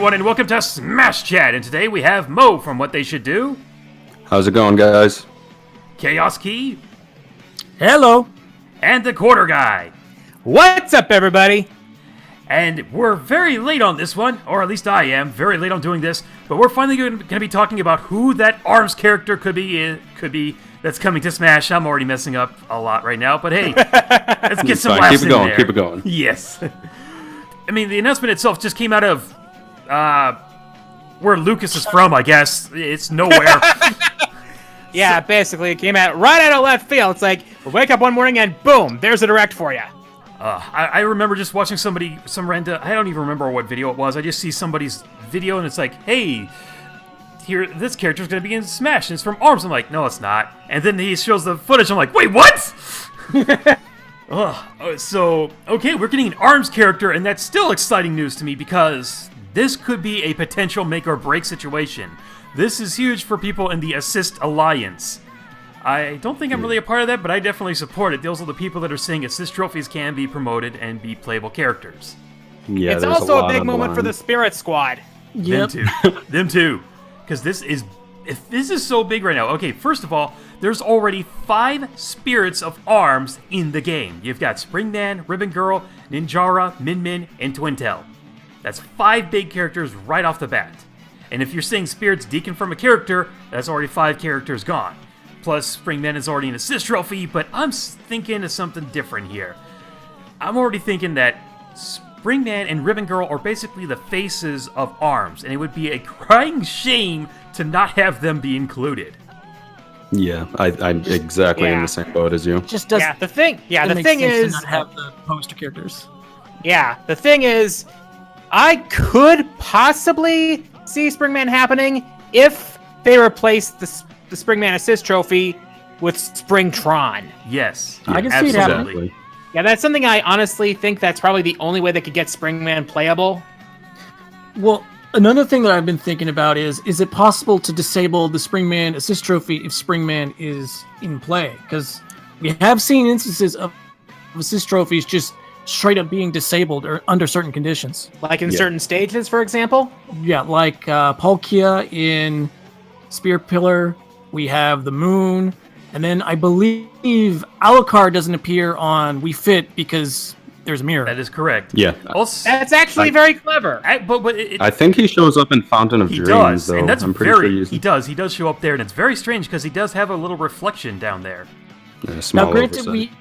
everyone, and welcome to Smash Chat. And today we have Mo from What They Should Do. How's it going, guys? ChaosKey. Hello. And TheQuarterGuy. What's up, everybody? And we're very late on this one, or at least I am, very late on doing this, but we're finally going to be talking about who that ARMS character could be that's coming to Smash. I'm already messing up a lot right now, but hey, let's get some laughs in there. Keep it going. Yes. I mean, the announcement itself just came out of where Lucas is from, I guess. It's nowhere. Yeah, basically, it came out right out of left field. It's like, we wake up one morning and boom, there's a direct for you. I remember just watching some random, I don't even remember what video it was. I just see somebody's video and it's like, hey, here, this character's going to be in Smash and it's from ARMS. I'm like, no, it's not. And then he shows the footage. I'm like, wait, what? So, okay, we're getting an ARMS character, and that's still exciting news to me because this could be a potential make or break situation. This is huge for people in the Assist Alliance. I don't think I'm really a part of that, but I definitely support it. Those are the people that are saying Assist trophies can be promoted and be playable characters. Yeah, it's also a big moment for the Spirit Squad. Yep. Them too. Because this is so big right now. Okay, first of all, there's already 5 Spirits of ARMS in the game. You've got Springman, Ribbon Girl, Ninjara, Min Min, and Twintel. That's 5 big characters right off the bat. And if you're saying Spirits deconfirm a character, that's already 5 characters gone. Plus, Springman is already an assist trophy, but I'm thinking of something different here. I'm already thinking that Springman and Ribbon Girl are basically the faces of ARMS, and it would be a crying shame to not have them be included. Yeah, I'm exactly in the same boat as you. Just does. Yeah, the thing is, to not have the poster characters. Yeah, the thing is, I could possibly see Springman happening if they replace the Springman Assist Trophy with Springtron. Yes, I can see it happening. Yeah, that's something I honestly think that's probably the only way they could get Springman playable. Well, another thing that I've been thinking about is it possible to disable the Springman Assist Trophy if Springman is in play? Because we have seen instances of Assist Trophies just straight up being disabled or under certain conditions. Like in certain stages, for example? Yeah, like Palkia in Spear Pillar. We have the Moon. And then I believe Alucard doesn't appear on Wii Fit because there's a mirror. That is correct. Yeah. Also, that's actually very clever. I think he shows up in Fountain of Dreams, though. And that's I'm pretty sure he does. He does show up there, and it's very strange because he does have a little reflection down there. Now, granted, we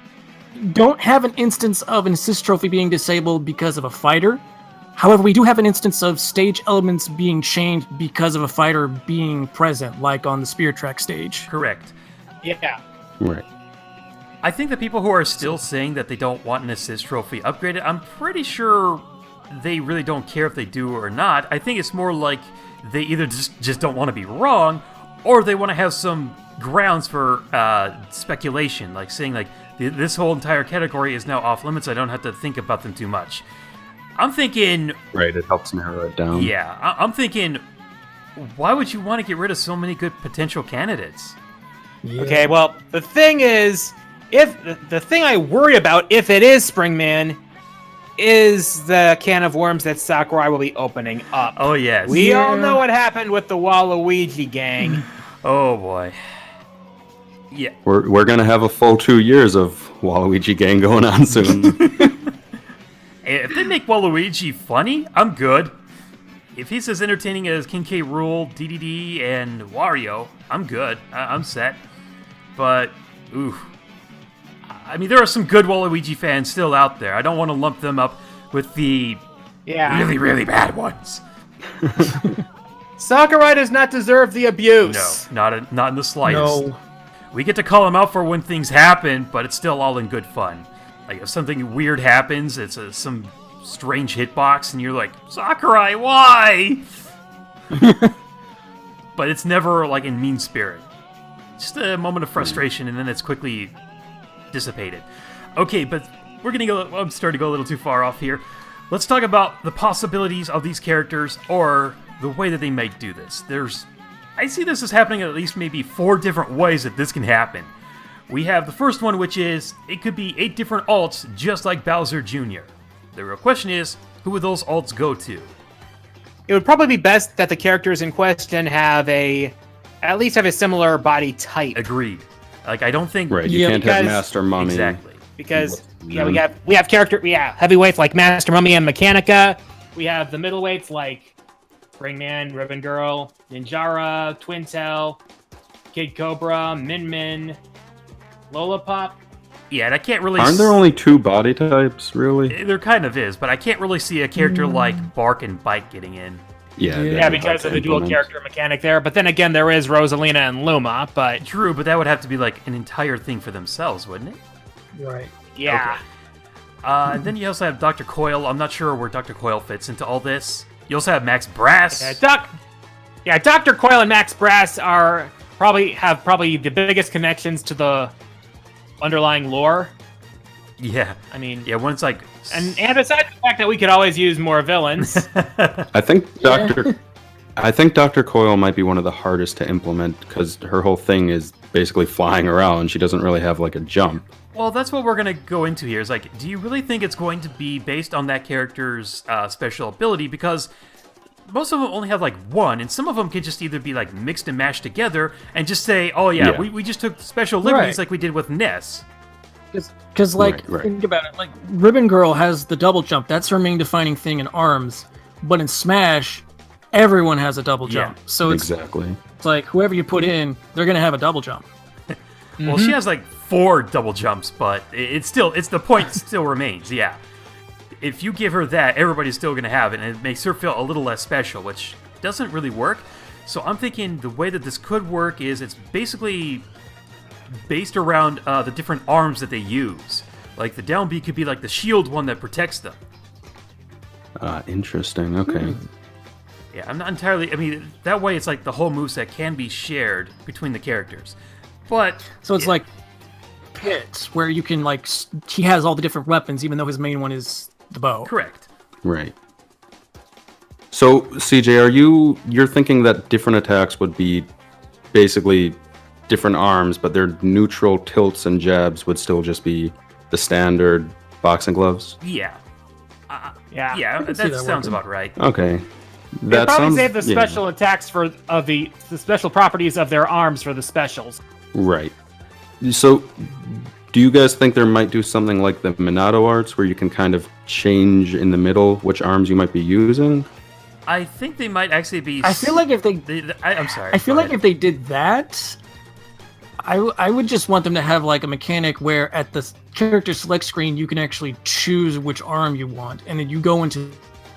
don't have an instance of an assist trophy being disabled because of a fighter. However, we do have an instance of stage elements being changed because of a fighter being present, like on the Spear Track stage. Correct. Yeah. Right. I think the people who are still saying that they don't want an assist trophy upgraded, I'm pretty sure they really don't care if they do or not. I think it's more like they either just don't want to be wrong, or they want to have some grounds for speculation, like saying like this whole entire category is now off limits. I don't have to think about them too much. I'm thinking... Right, it helps narrow it down. Yeah, I'm thinking, why would you want to get rid of so many good potential candidates? Yeah. Okay, well, the thing is, if the thing I worry about if it is Springman is the can of worms that Sakurai will be opening up. Oh, yes. We all know what happened with the Waluigi gang. Oh, boy. Yeah. We're going to have a full 2 years of Waluigi gang going on soon. If they make Waluigi funny, I'm good. If he's as entertaining as King K. Rool, DDD, and Wario, I'm good. I'm set. But, ooh. I mean, there are some good Waluigi fans still out there. I don't want to lump them up with the really, really bad ones. Sakurai does not deserve the abuse. No, not in the slightest. No. We get to call him out for when things happen, but it's still all in good fun. Like, if something weird happens, it's some strange hitbox, and you're like, Sakurai, why? But it's never, like, in mean spirit. Just a moment of frustration, and then it's quickly dissipated. Okay, but I'm starting to go a little too far off here. Let's talk about the possibilities of these characters, or the way that they might do this. I see this as happening at least maybe 4 different ways that this can happen. We have the first one, which is, it could be 8 different alts, just like Bowser Jr. The real question is, who would those alts go to? it would probably be best that the characters in question at least have a similar body type. Agreed. Like, I don't think... Right, you can't have Master Mummy. Exactly. Because we have heavyweights like Master Mummy and Mechanica. We have the middleweights like Springman, Ribbon Girl, Ninjara, Twintail, Kid Cobra, Min Min, Lola Pop. Yeah, and I can't really... Aren't there only 2 body types, really? There kind of is, but I can't really see a character like Bark and Bite getting in. Yeah, because of the dual character mechanic there. But then again, there is Rosalina and Luma, but... True, but that would have to be like an entire thing for themselves, wouldn't it? Right. Yeah. Okay. And then you also have Dr. Coil. I'm not sure where Dr. Coil fits into all this. You also have Max Brass. Dr. Coil and Max Brass have probably the biggest connections to the underlying lore. Yeah. I mean... Yeah, one's like... And besides the fact that we could always use more villains. I think Dr. Coil might be one of the hardest to implement because her whole thing is basically flying around. She doesn't really have like a jump. Well, that's what we're going to go into here. Is like, do you really think it's going to be based on that character's special ability? Because most of them only have like one, and some of them could just either be like mixed and mashed together and just say, oh yeah. We just took special liberties like we did with Ness. Because think about it, like Ribbon Girl has the double jump. That's her main defining thing in ARMS. But in Smash, everyone has a double jump. So it's like whoever you put in, they're gonna have a double jump. Well, she has like 4 double jumps, but it's the point still remains. Yeah, if you give her that, everybody's still gonna have it, and it makes her feel a little less special, which doesn't really work. So I'm thinking the way that this could work is it's basically based around the different arms that they use. Like the down B could be like the shield one that protects them. Interesting. Okay. Yeah, I'm not entirely... I mean, that way it's like the whole moveset can be shared between the characters. But... So it's like Pit, where you can like... He has all the different weapons, even though his main one is the bow. Correct. Right. So, CJ, you're thinking that different attacks would be basically different arms, but their neutral tilts and jabs would still just be the standard boxing gloves? Yeah. Yeah, that sounds about right. Okay. They probably save the special attacks of the special properties of their arms for the specials. Right. So, do you guys think there might do something like the Minato arts, where you can kind of change in the middle which arms you might be using? I think they might actually be... I feel like if they... I'm sorry. I feel like if they did that... I would just want them to have like a mechanic where at the character select screen you can actually choose which arm you want, and then you go into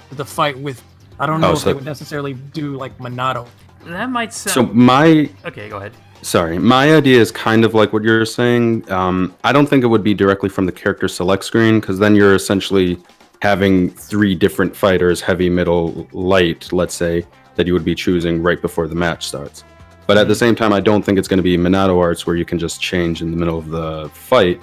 the fight with. I don't know if they would necessarily do like Minato. That might sound. So Okay, go ahead. Sorry, my idea is kind of like what you're saying. I don't think it would be directly from the character select screen, because then you're essentially having 3 different fighters, heavy, middle, light, let's say, that you would be choosing right before the match starts. But at the same time, I don't think it's going to be Minato arts where you can just change in the middle of the fight.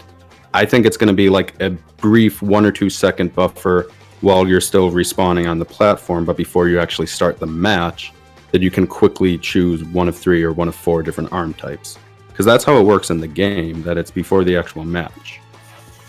I think it's going to be like a brief 1 or 2 second buffer while you're still respawning on the platform, but before you actually start the match, that you can quickly choose one of 3 or one of 4 different arm types. Because that's how it works in the game, that it's before the actual match.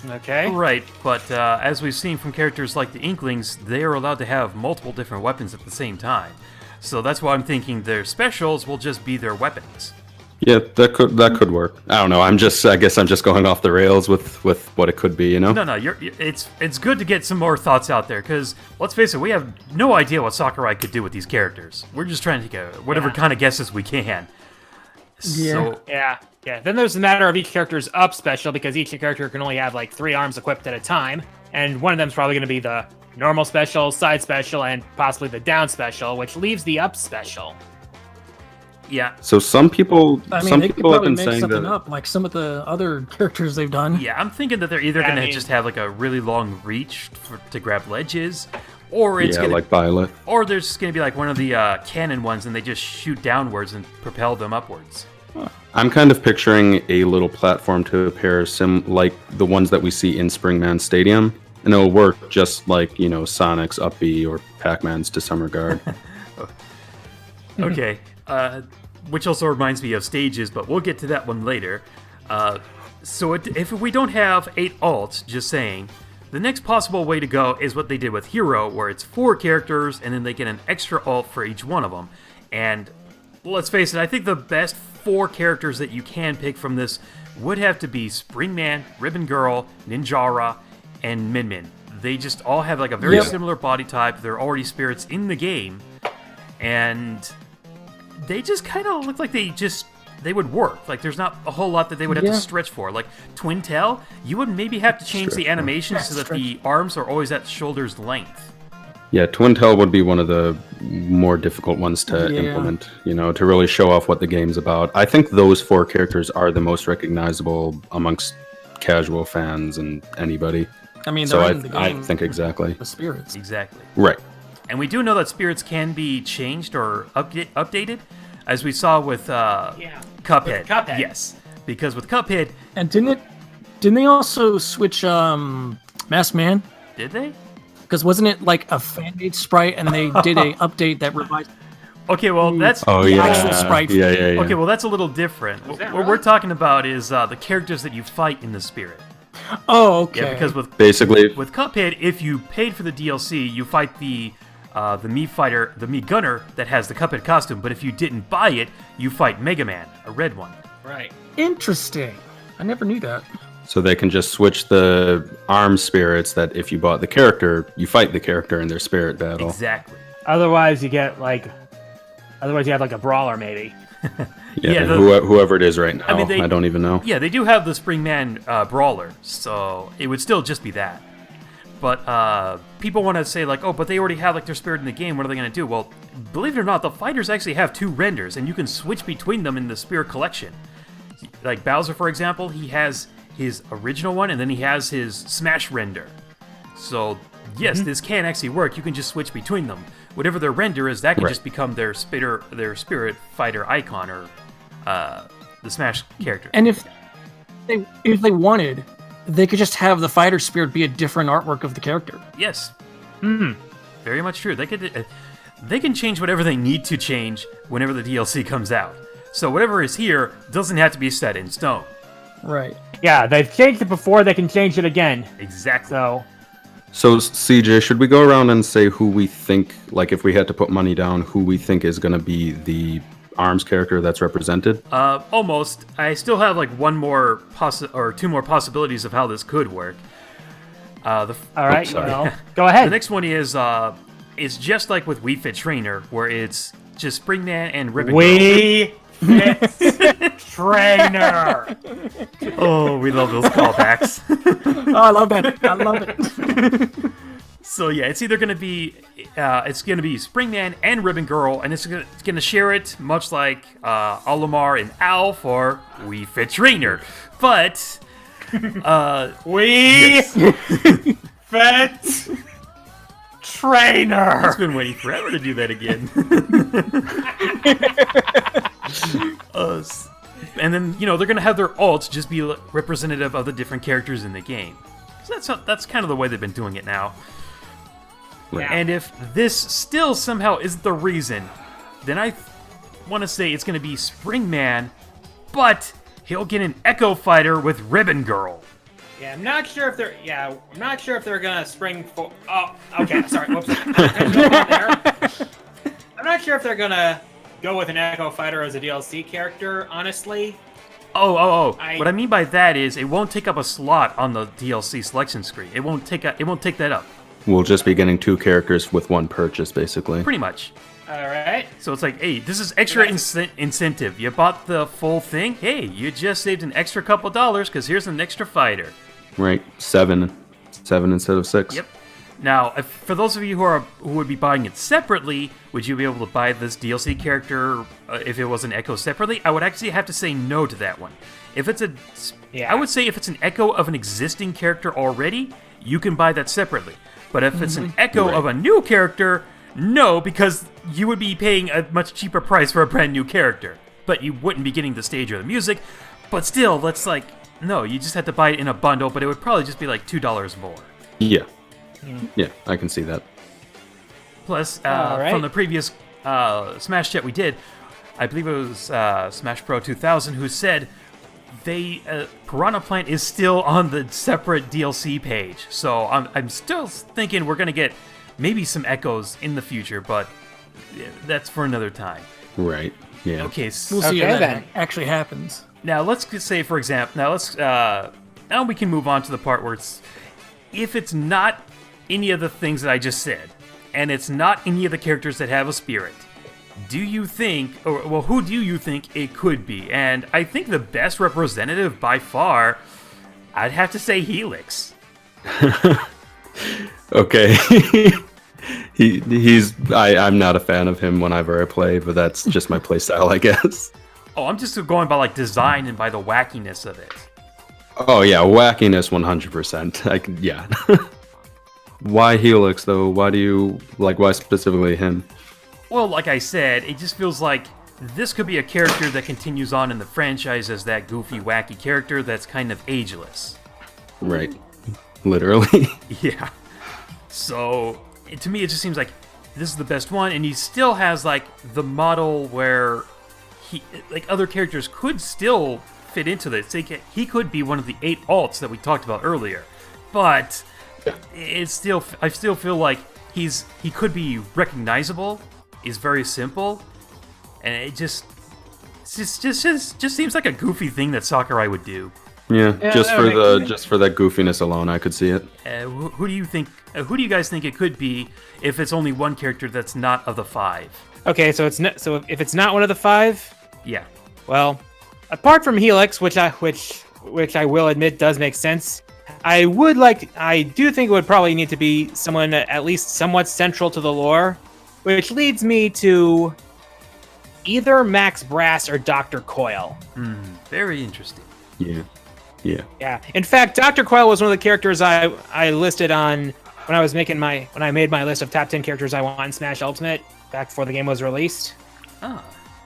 Okay. Right, but as we've seen from characters like the Inklings, they are allowed to have multiple different weapons at the same time. So that's why I'm thinking their specials will just be their weapons. Yeah, that could work. I don't know. I guess I'm just going off the rails with what it could be, you know? No, it's good to get some more thoughts out there, because let's face it, we have no idea what Sakurai could do with these characters. We're just trying to take whatever kind of guesses we can. So, yeah. Then there's the matter of each character's up special, because each character can only have like 3 arms equipped at a time, and one of them's probably going to be the normal special, side special, and possibly the down special, which leaves the up special. Yeah. So some people have been saying something that up, like some of the other characters they've done. Yeah, I'm thinking that they're either going to just have like a really long reach to grab ledges, or it's like Violet, or there's just going to be like one of the cannon ones, and they just shoot downwards and propel them upwards. I'm kind of picturing a little platform to appear like the ones that we see in Springman Stadium, and it'll work just like, you know, Sonic's Up B or Pac-Man's To Some Regard. Okay, which also reminds me of stages, but we'll get to that one later. So if we don't have 8 alts, just saying, The next possible way to go is what they did with Hero, where it's 4 characters, and then they get an extra alt for each one of them. And let's face it, I think the best 4 characters that you can pick from this would have to be Springman, Ribbon Girl, Ninjara, and Min Min. They just all have like a very similar body type. They're already spirits in the game, and they just kind of look like they would work. Like, there's not a whole lot that they would have to stretch for. Like, Twin Tail, you would maybe have to change the animation so that the arms are always at shoulder's length. Yeah, Twin Tail would be one of the more difficult ones to implement, to really show off what the game's about. I think those 4 characters are the most recognizable amongst casual fans and anybody. I mean, so they're in the game. I think exactly. The spirits. Exactly. Right. And we do know that spirits can be changed or updated, as we saw with Cuphead. With Cuphead. Yes, because with Cuphead, And didn't they also switch Masked Man? did they? Because wasn't it like a fan-made sprite, and they did a update that revised Okay, well that's actual sprite? Yeah. okay. Well, that's a little different. What we're talking about is the characters that you fight in the spirit. Oh, okay. Yeah, because with Basically, Cuphead, if you paid for the DLC, you fight the Mii Gunner that has the Cuphead costume. But if you didn't buy it, you fight Mega Man, a red one. Right. Interesting. I never knew that. so they can just switch the arm spirits that if you bought the character, you fight the character in their spirit battle. Exactly. Otherwise, you have like a brawler maybe. Yeah, whoever it is right now. I mean, I don't even know. Yeah, they do have the Springman brawler, so it would still just be that. But people want to say like, oh, but they already have like their spirit in the game. What are they going to do? Well, believe it or not, the fighters actually have 2 renders, and you can switch between them in the spirit collection. Like Bowser, for example, he has his original one, and then he has his Smash render. So yes, this can actually work. You can just switch between them. Whatever their render is, that can just become their spirit fighter icon, or the Smash character. And if they wanted, they could just have the fighter spirit be a different artwork of the character. Yes. Very much true. They can change whatever they need to change whenever the DLC comes out. So whatever is here doesn't have to be set in stone. Right. Yeah, they've changed it before. They can change it again. Exactly. So, CJ, should we go around and say who we think, like if we had to put money down, who we think is going to be the ARMS character that's represented? Almost. I still have like 2 more possibilities of how this could work. All right, sorry. well, go ahead. The next one is it's just like with Wii Fit Trainer, where it's just Springman and Ribbon Girl. Wii Fit Trainer. Oh, we love those callbacks. Oh, I love that. I love it. So yeah, it's either gonna be Springman and Ribbon Girl, and it's gonna share it, much like Olimar and Alf or Wii Fit Trainer. But Wii Fit Trainer. I've been waiting forever to do that again. And then they're gonna have their alts just be representative of the different characters in the game. So that's kind of the way they've been doing it now. Yeah. And if this still somehow isn't the reason, then I want to say it's going to be Springman, but he'll get an Echo Fighter with Ribbon Girl. Yeah, I'm not sure if they're gonna spring for. Oh, okay. Sorry. Whoops. I'm not sure if they're gonna go with an Echo Fighter as a DLC character. Honestly. What I mean by that is it won't take up a slot on the DLC selection screen. It won't take that up. We'll just be getting 2 characters with 1 purchase, basically. Pretty much. All right. So it's like, hey, this is extra incentive. You bought the full thing. Hey, you just saved an extra couple dollars because here's an extra fighter. Right, 7 instead of 6. Yep. Now, for those of you who would be buying it separately, would you be able to buy this DLC character if it was an Echo separately? I would actually have to say no to that one. If it's I would say if it's an Echo of an existing character already, you can buy that separately. But if it's an Echo of a new character, no, because you would be paying a much cheaper price for a brand new character. But you wouldn't be getting the stage or the music. But still, that's like, no, you just have to buy it in a bundle, but it would probably just be like $2 more. Yeah. Yeah, I can see that. Plus, from the previous Smash chat we did, I believe it was Smash Pro 2000, who said Piranha Plant is still on the separate DLC page, so I'm still thinking we're gonna get maybe some echoes in the future, but that's for another time. Right. Yeah. Okay. We'll see Okay, if that then. actually happens. Now let's say, for example, now we can move on to the part where if it's not any of the things that I just said, and it's not any of the characters that have a spirit, do you think, who do you think it could be? And I think the best representative by far, I'd have to say Helix. Okay. I'm not a fan of him whenever I play, but that's just my playstyle, I guess. Oh, I'm just going by like design and by the wackiness of it. Oh yeah, wackiness 100%. Yeah. Why Helix though? Why specifically him? Well, like I said, it just feels like this could be a character that continues on in the franchise as that goofy, wacky character that's kind of ageless. Right. Literally. Yeah. So, to me, it just seems like this is the best one, and he still has, like, the model where other characters could still fit into this. He could be one of the 8 alts that we talked about earlier, but I still feel like he could be recognizable, is very simple, and it just seems like a goofy thing that Sakurai would do. Yeah, just for that goofiness alone, I could see it. Who do you think? Who do you guys think it could be if it's only one character that's not of the 5? Okay, so if it's not one of the 5, Yeah. well, apart from Helix, which I will admit does make sense, I do think it would probably need to be someone at least somewhat central to the lore, which leads me to either Max Brass or Dr. Coil. Very interesting. Yeah. Yeah. In fact, Dr. Coil was one of the characters I listed on when I made my list of top 10 characters I want in Smash Ultimate back before the game was released.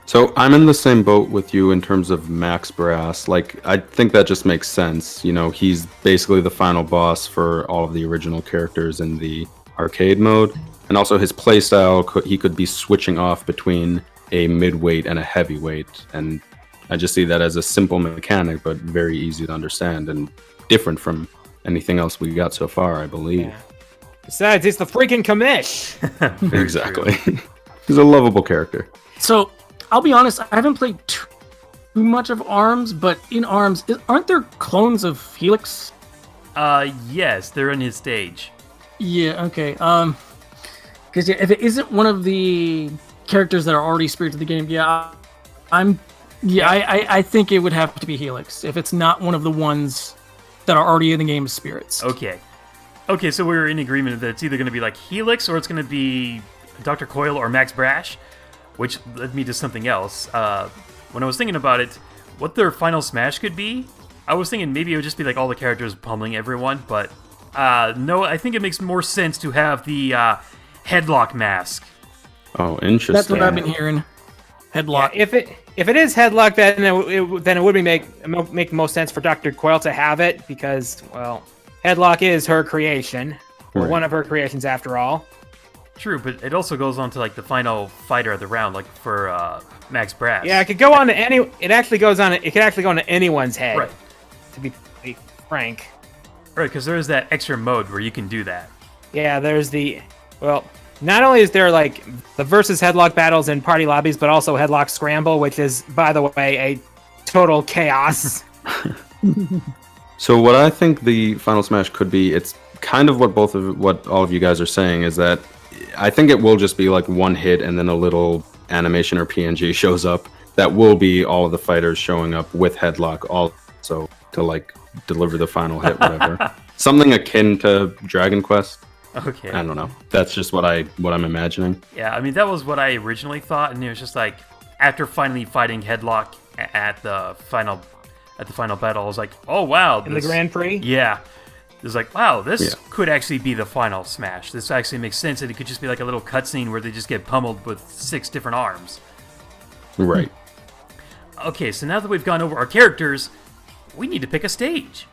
So I'm in the same boat with you in terms of Max Brass. Like, I think that just makes sense. You know, he's basically the final boss for all of the original characters in the arcade mode. And also his playstyle, he could be switching off between a midweight and a heavyweight. And I just see that as a simple mechanic, but very easy to understand and different from anything else we got so far, I believe. Yeah. Besides, it's the freaking commish. Exactly. He's a lovable character. So, I'll be honest, I haven't played too much of ARMS, but in ARMS, aren't there clones of Helix? Yes, they're in his stage. Yeah, okay. Because if it isn't one of the characters that are already spirits of the game, I think it would have to be Helix if it's not one of the ones that are already in the game as spirits. Okay, so we're in agreement that it's either going to be like Helix or it's going to be Dr. Coil or Max Brash, which led me to something else. When I was thinking about it, what their final smash could be, I was thinking maybe it would just be like all the characters pummeling everyone, but no, I think it makes more sense to have the headlock mask. Oh, interesting. That's what I've been hearing. Headlock. Yeah, if it is headlock, then it would make the most sense for Dr. Coil to have it because, well, headlock is her creation, or Right. one of her creations after all. True, but it also goes on to like the final fighter of the round, like for Max Brass. Yeah, it could go on to any. It actually goes on. It could actually go on to anyone's head. Right. To be frank. Right, because there is that extra mode where you can do that. Yeah, there's the. Well, not only is there like the versus headlock battles in party lobbies, but also headlock scramble, which is, by the way, a total chaos. So what I think the final smash could be, it's kind of what all of you guys are saying, is that I think it will just be like one hit and then a little animation or PNG shows up. That will be all of the fighters showing up with headlock also to like deliver the final hit, whatever. Something akin to Dragon Quest. Okay. I don't know. That's just what I'm imagining. Yeah, I mean, that was what I originally thought, and it was just like, after finally fighting Headlock at the final battle, I was like, oh, wow. In the Grand Prix? Yeah. It was like, wow, this could actually be the final smash. This actually makes sense, and it could just be like a little cutscene where they just get pummeled with 6 different arms. Right. Okay, so now that we've gone over our characters, we need to pick a stage.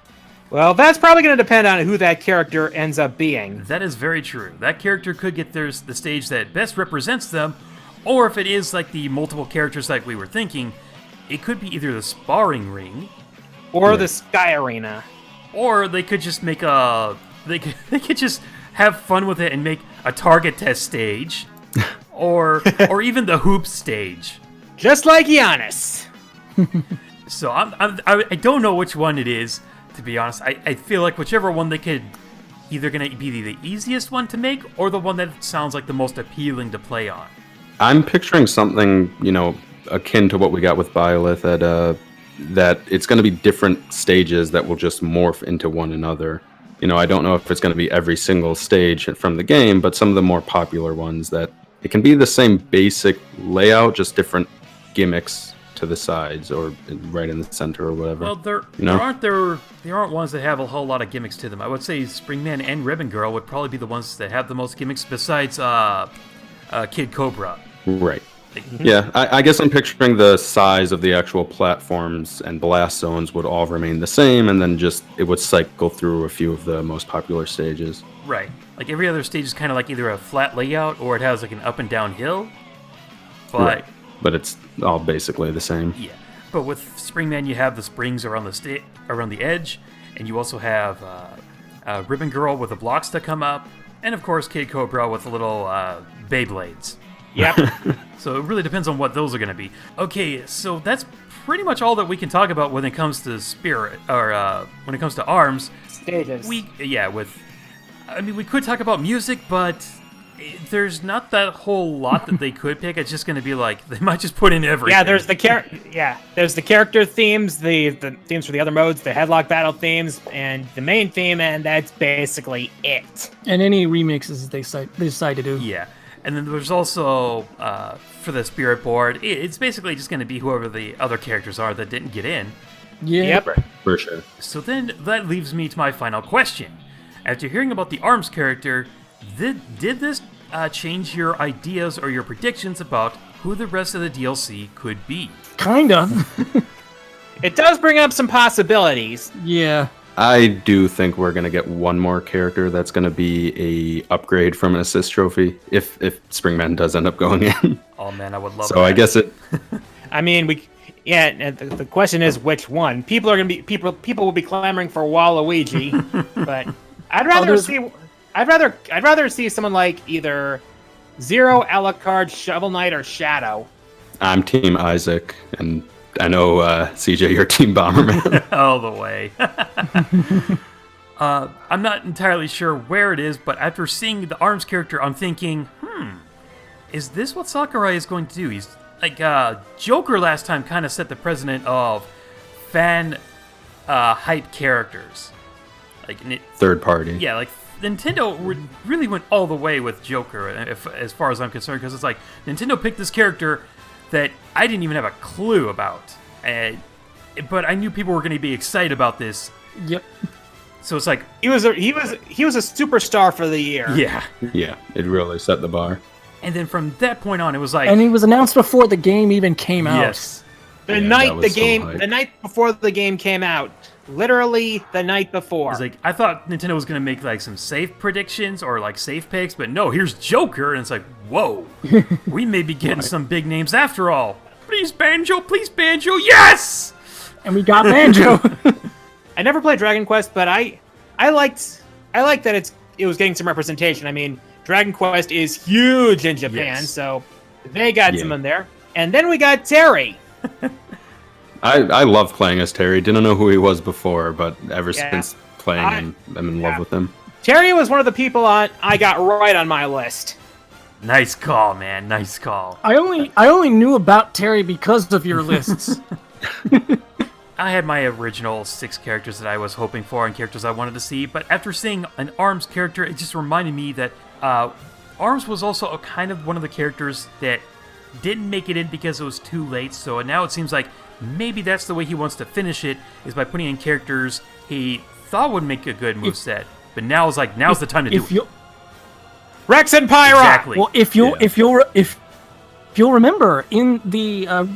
Well, that's probably going to depend on who that character ends up being. That is very true. That character could get the stage that best represents them, or if it is like the multiple characters like we were thinking, it could be either the sparring ring, Or the Sky Arena. Or they could just make they could just have fun with it and make a target test stage, or even the hoop stage. Just like Giannis. So I don't know which one it is, to be honest. I feel like whichever one they could either going to be the easiest one to make or the one that sounds like the most appealing to play on. I'm picturing something, akin to what we got with Byleth that it's going to be different stages that will just morph into one another. I don't know if it's going to be every single stage from the game, but some of the more popular ones that it can be the same basic layout, just different gimmicks to the sides or right in the center or whatever. Well, there aren't ones that have a whole lot of gimmicks to them. I would say Springman and Ribbon Girl would probably be the ones that have the most gimmicks besides Kid Cobra. Right. Yeah, I guess I'm picturing the size of the actual platforms and blast zones would all remain the same, and then just it would cycle through a few of the most popular stages. Right. Like every other stage is kind of like either a flat layout or it has like an up and down hill. But right. But it's all basically the same. Yeah. But with Springman, you have the springs around the edge, and you also have Ribbon Girl with the blocks that come up, and of course Kid Cobra with the little Beyblades. Yep. So it really depends on what those are going to be. Okay, so that's pretty much all that we can talk about when it comes to Spirit, or when it comes to ARMS. Stages. We could talk about music, but there's not that whole lot that they could pick. It's just going to be like, they might just put in everything. Yeah, there's the character themes, the themes for the other modes, the headlock battle themes, and the main theme, and that's basically it. And any remixes they decide to do. Yeah. And then there's also, for the Spirit board, it's basically just going to be whoever the other characters are that didn't get in. Yeah. Yep. Right, for sure. So then that leaves me to my final question. After hearing about the ARMS character, did this change your ideas or your predictions about who the rest of the DLC could be? Kind of. It does bring up some possibilities. Yeah. I do think we're going to get one more character that's going to be a upgrade from an assist trophy if Springman does end up going in. Oh man, I would love that. So I guess it... I mean, and the question is which one. People will be clamoring for Waluigi, but I'd rather see someone like either Zero, Alucard, Shovel Knight, or Shadow. I'm Team Isaac, and I know, CJ, you're Team Bomberman. All the way. I'm not entirely sure where it is, but after seeing the ARMS character, I'm thinking, is this what Sakurai is going to do? He's like, Joker last time kind of set the precedent of fan hype characters. Like Third party. Yeah, like Nintendo really went all the way with Joker, as far as I'm concerned, because it's like Nintendo picked this character that I didn't even have a clue about, but I knew people were going to be excited about this. Yep. So it's like he was a superstar for the year. Yeah, Yeah, it really set the bar. and then from that point on, it was like, And he was announced before the game even came out. yes, The Yeah, night that the was so game, hype. the night before the game came out, literally the night before. it's like I thought Nintendo was going to make like some safe predictions or like safe picks, but no, here's Joker, and it's like, whoa, we may be getting some big names after all. Please Banjo, yes. And we got Banjo. I never played Dragon Quest, but I liked that it was getting some representation. I mean, Dragon Quest is huge in Japan, Yes. so they got Yeah. some in there. And then we got Terry. I love playing as Terry. Didn't know who he was before, but ever Yeah. since playing him, I'm in love with him. Terry was one of the people I got right on my list. Nice call, man. Nice call. I only knew about Terry because of your lists. I had my original 6 characters that I was hoping for and characters I wanted to see, but after seeing an ARMS character, it just reminded me that ARMS was also a kind of one of the characters that didn't make it in because it was too late, so now it seems like maybe that's the way he wants to finish it, is by putting in characters he thought would make a good moveset, but now's the time to do it. Rex and Pyra. Exactly. Well, if you'll remember in the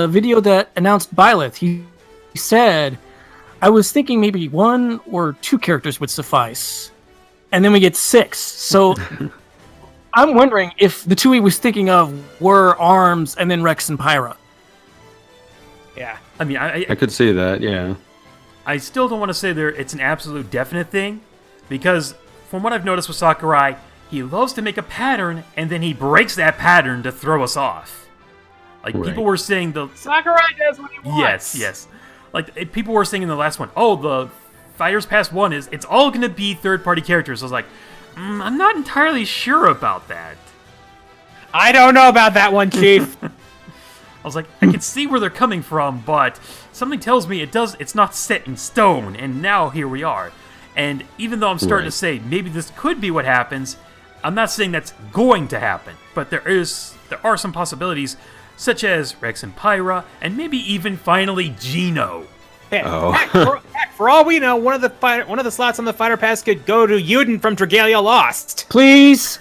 video that announced Byleth, he said, "I was thinking maybe 1 or 2 characters would suffice," and then we get 6. So I'm wondering if the 2 he was thinking of were ARMS and then Rex and Pyra. Yeah. I mean, I could see that, yeah. I still don't want to say it's an absolute definite thing, because from what I've noticed with Sakurai, he loves to make a pattern, and then he breaks that pattern to throw us off. Like, Right. people were saying Sakurai does what he wants. Yes. Like, people were saying in the last one, oh, the Fighters Pass 1 it's all going to be third-party characters. I was like, I'm not entirely sure about that. I don't know about that one, Chief. I was like, I can see where they're coming from, but something tells me it's not set in stone, and now here we are. And even though I'm starting to say maybe this could be what happens, I'm not saying that's going to happen. But there are some possibilities, such as Rex and Pyra, and maybe even finally Gino. Heck, for all we know, one of the slots on the Fighter Pass could go to Yuden from Dragalia Lost. Please.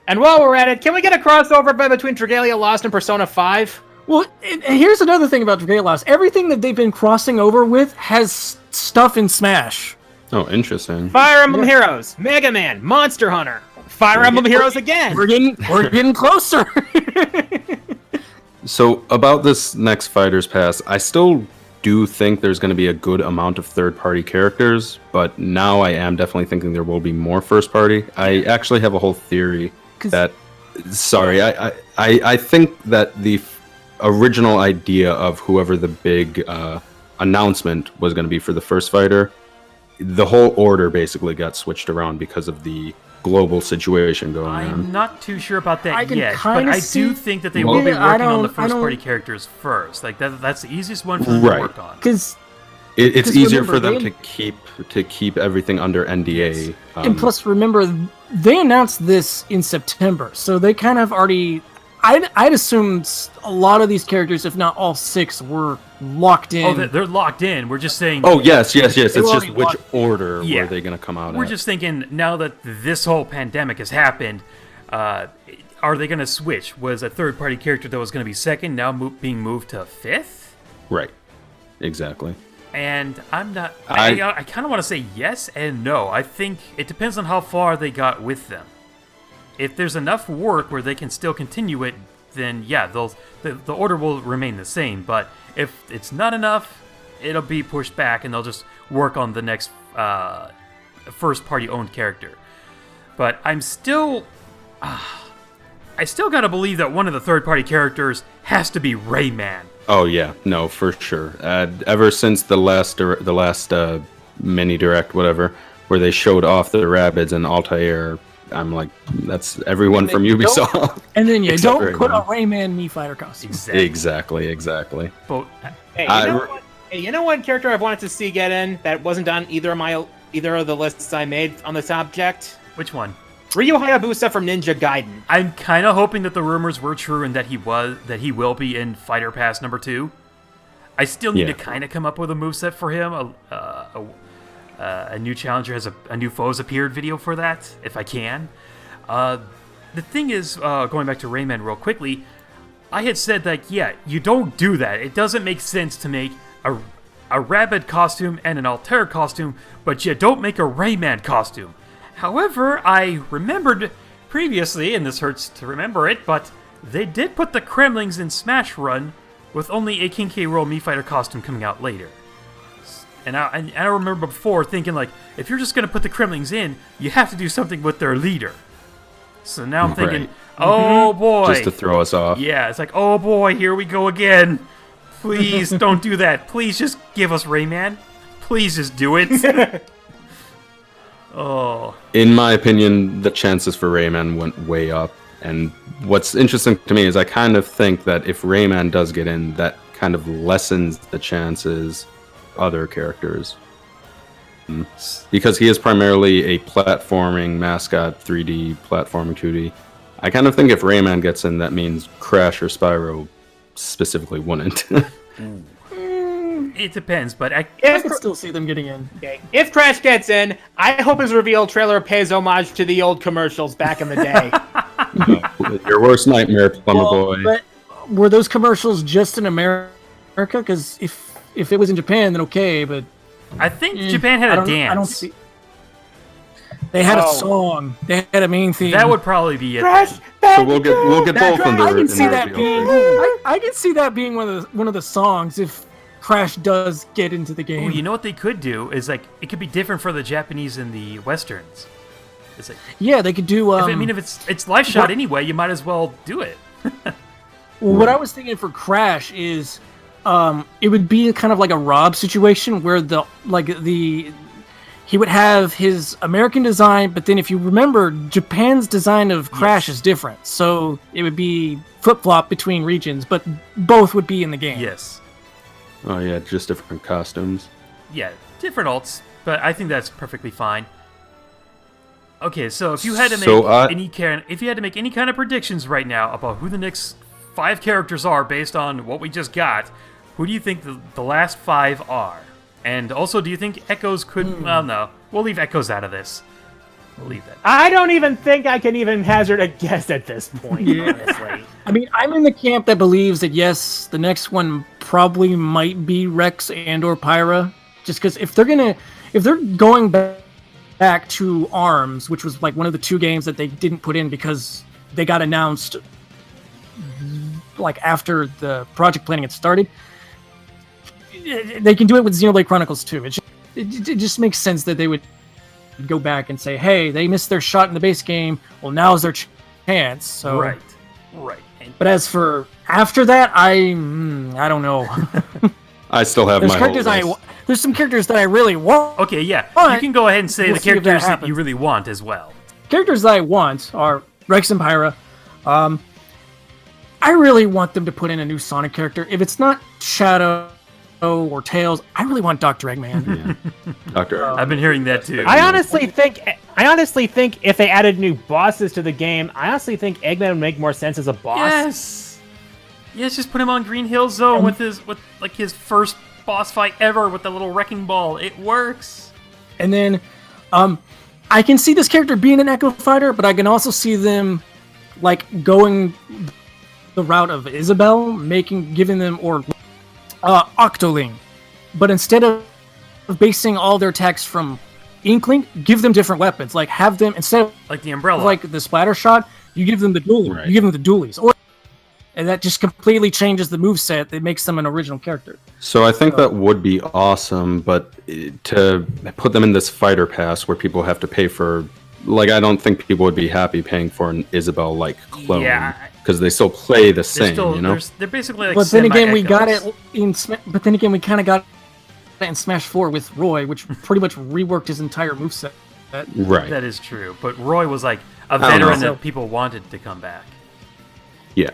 And while we're at it, can we get a crossover between Dragalia Lost and Persona 5? Well, and here's another thing about Dragalia Lost. Everything that they've been crossing over with has stuff in Smash. Oh, interesting. Fire Emblem Heroes, Mega Man, Monster Hunter, Fire Emblem Heroes again. We're getting closer. So, about this next Fighters Pass, I still do think there's going to be a good amount of third-party characters, but now I am definitely thinking there will be more first-party. I actually have a whole theory that... Sorry, I think that the original idea of whoever the big announcement was going to be for the first fighter, the whole order basically got switched around because of the global situation going on. I'm not too sure about that can yet, but kinda I do see- think that they Well, will be Yeah, I working on the don't- I first-party don't- characters first. Like, that's the easiest one for them to Right. work on. Because It's 'cause easier remember, for them they- to keep everything under NDA. and plus, remember, they announced this in September, so they kind of already. I'd assume a lot of these characters, if not all 6, were locked in. Oh, they're locked in. We're just saying... Oh, yes. It's just already which locked- order Yeah. were they going to come out We're at. just thinking, now that this whole pandemic has happened, are they going to switch? Was a third-party character that was going to be second now being moved to fifth? Right. Exactly. And I'm not... I kind of want to say yes and no. I think it depends on how far they got with them. If there's enough work where they can still continue it, then yeah, the order will remain the same. But if it's not enough, it'll be pushed back, and they'll just work on the next first-party owned character. But I still gotta believe that one of the third-party characters has to be Rayman. Oh yeah, no, for sure. Ever since the last mini direct, whatever, where they showed off the Rabbids and Altair, I'm like, that's everyone from Ubisoft. and then you Except don't put a Rayman. Rayman Mii Fighter costume. Exactly. But Hey, you know what character I've wanted to see get in that wasn't on either of the lists I made on the subject? which one? Ryu Hayabusa from Ninja Gaiden. I'm kind of hoping that the rumors were true and that he will be in Fighter Pass number 2. I still need to kind of come up with a moveset for him. A new challenger has a new foes appeared video for that, if I can. The thing is, going back to Rayman real quickly, I had said that, yeah, you don't do that. It doesn't make sense to make a Rabbid costume and an Altair costume, but you don't make a Rayman costume. However, I remembered previously, and this hurts to remember it, but they did put the Kremlings in Smash Run with only a King K. Rool Mii Fighter costume coming out later. And I remember before thinking, like, if you're just going to put the Kremlings in, you have to do something with their leader. So now I'm thinking, Right. Oh boy. Just to throw us off. Yeah, it's like, oh boy, here we go again. Please don't do that. Please just give us Rayman. Please just do it. Oh. In my opinion, the chances for Rayman went way up. And what's interesting to me is I kind of think that if Rayman does get in, that kind of lessens the chances other characters. Because he is primarily a platforming mascot, 3D, platforming 2D. I kind of think if Rayman gets in, that means Crash or Spyro specifically wouldn't. It depends, but I could still see them getting in. Okay. If Crash gets in, I hope his reveal trailer pays homage to the old commercials back in the day. Your worst nightmare, Plumber Boy. But were those commercials just in America? Because if it was in Japan, then okay. But I think Japan had a dance. I don't see. They had a Oh. song. They had a main theme. That would probably be it. Crash So we'll get both in the I can see in the that reveal. being. I can see that being one of the songs if Crash does get into the game. Ooh, you know what they could do is like it could be different for the Japanese and the Westerns. It's like Yeah, they could do. if it's live shot anyway, you might as well do it. Well, what I was thinking for Crash is, it would be kind of like a Rob situation where he would have his American design, but then if you remember, Japan's design of Crash is different, so it would be flip-flop between regions, but both would be in the game. Yes. Oh yeah, just different costumes. Yeah, different alts, but I think that's perfectly fine. Okay, so if you had to make if you had to make any kind of predictions right now about who the next 5 characters are based on what we just got, who do you think the last 5 are? And also, do you think Echoes could... Well, no. We'll leave Echoes out of this. We'll leave that. I don't even think I can even hazard a guess at this point, honestly. I mean, I'm in the camp that believes that, yes, the next one probably might be Rex and or Pyra, just because if they're going back to ARMS, which was like one of the 2 games that they didn't put in because they got announced like after the project planning had started, they can do it with Xenoblade Chronicles 2. It just makes sense that they would go back and say, hey, they missed their shot in the base game. Well, now's their chance. So Right. But as for after that, I don't know. I still have my whole list. There's some characters that I really want. Okay, yeah. But you can go ahead and say we'll the see if that characters that happens. you really want as well. Characters that I want are Rex and Pyra. I really want them to put in a new Sonic character. If it's not Shadow or Tails, I really want Dr. Eggman. Yeah. Doctor. I've been hearing that too. I honestly think if they added new bosses to the game, I honestly think Eggman would make more sense as a boss. Yes, just put him on Green Hill Zone with his first boss fight ever with the little wrecking ball. It works. And then, I can see this character being an Echo Fighter, but I can also see them like going the route of Isabelle, giving them Octoling, but instead of basing all their attacks from Inkling, give them different weapons. Like have them instead of Like the umbrella. like the splatter shot, you give them the dual. Right. You give them the dualies, and that just completely changes the moveset. That makes them an original character. So I think that would be awesome, but to put them in this fighter pass where people have to pay for, like, I don't think people would be happy paying for an Isabelle-like clone. Yeah. Because they still play the they're same, still, you know? they're basically like But then again, we got semi-echoes. it in. But then again, we kind of got it in Smash 4 with Roy, which pretty much reworked his entire moveset. Right. That is true. But Roy was like a don't veteran know. that people wanted to come back. Yeah.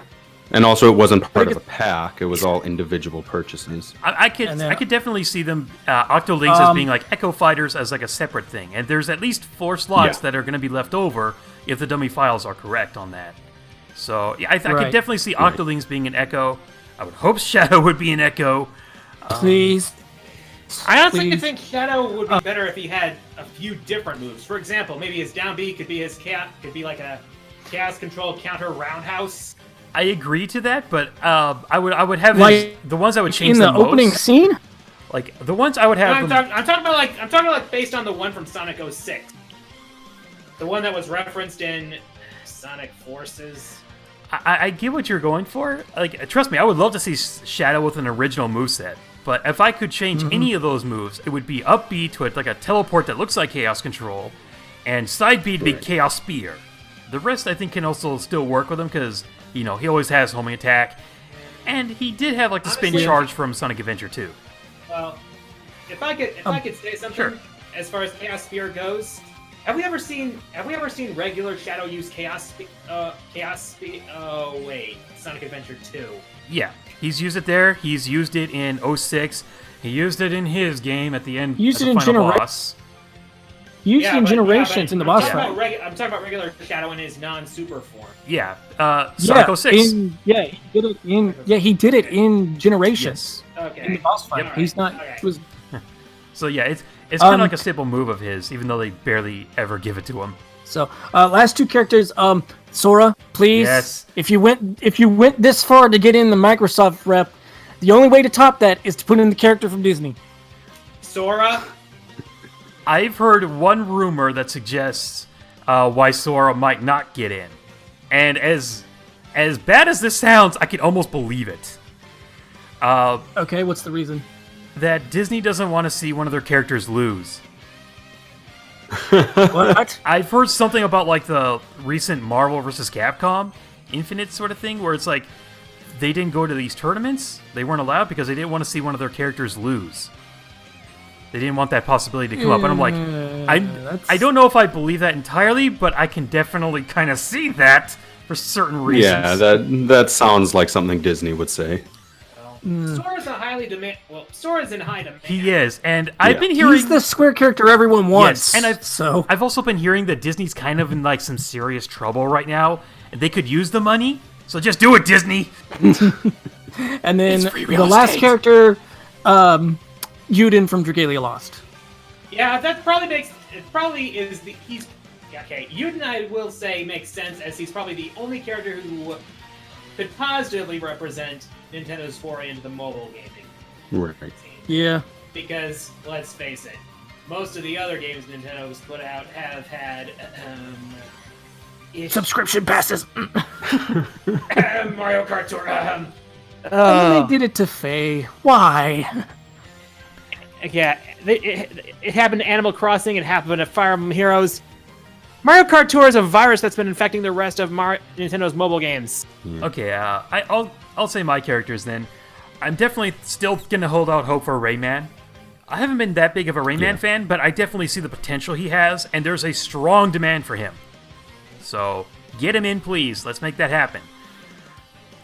And also, it wasn't part of a pack. It was all individual purchases. I could And then- I could definitely see them Octolinks as being like Echo Fighters as like a separate thing. And there's at least 4 slots Yeah. that are going to be left over if the dummy files are correct on that. So yeah, I could Right. definitely see Octolinks being an Echo. I would hope Shadow would be an Echo. Please. I honestly Please. think Shadow would be better if he had a few different moves. For example, maybe his down B could be his could be like a chaos control counter roundhouse. I agree to that, but I would have Like, the ones I would change In the most, opening scene, like the ones I would have. I'm talking about like based on the one from Sonic 06. The one that was referenced in Sonic Forces. I get what you're going for. Like, trust me, I would love to see Shadow with an original moveset. But if I could change any of those moves, it would be up B to like a teleport that looks like Chaos Control, and side B to be Chaos Spear. The rest, I think, can also still work with him because, you know, he always has homing attack. And he did have, like, the spin Honestly- charge from Sonic Adventure 2. Well, if I could say something Sure. as far as Chaos Spear goes, have we ever seen regular Shadow use Sonic Adventure 2? Yeah, he's used it there. He's used it in 06. He used it in his game at the end He used as it a in final Genera- boss. used it in Generations in the boss I'm fight. talking about regular Shadow in his non-super form. Yeah, Sonic 06. He did it in Generations. Yes. Okay. In the boss fight. Alright, He's not. okay. It was So yeah, it's kind of Um, like a simple move of his, even though they barely ever give it to him. So, last 2 characters, Sora, please. Yes. If you went this far to get in the Microsoft rep, the only way to top that is to put in the character from Disney. Sora. I've heard one rumor that suggests why Sora might not get in. And as bad as this sounds, I can almost believe it. Okay, what's the reason? That Disney doesn't want to see one of their characters lose. What? I've heard something about like the recent Marvel vs. Capcom Infinite sort of thing, where it's like they didn't go to these tournaments. They weren't allowed because they didn't want to see one of their characters lose. They didn't want that possibility to come up. And I'm like, I don't know if I believe that entirely, but I can definitely kind of see that for certain reasons. Yeah, that sounds like something Disney would say. Sora's a highly demand. Well, Sora's in high demand. He is, and I've been hearing He's the square character everyone wants. Yes, and so I've also been hearing that Disney's kind of in like some serious trouble right now, and they could use the money. So just do it, Disney. and then It's free real the last estate. character, Yuden from Dragalia Lost. Yeah, that probably makes. It probably is the. He's. Okay, Yuden, I will say, makes sense as he's probably the only character who could positively represent Nintendo's foray into the mobile gaming Right. scene. Yeah. Because, let's face it, most of the other games Nintendo has put out have had Subscription passes. Mario Kart Tour. And they did it to Faye. Why? Yeah, it happened to Animal Crossing. It happened to Fire Emblem Heroes. Mario Kart Tour is a virus that's been infecting the rest of Nintendo's mobile games. Okay, I'll say my characters then. I'm definitely still gonna hold out hope for Rayman. I haven't been that big of a Rayman fan, but I definitely see the potential he has, and there's a strong demand for him. So get him in, please. Let's make that happen.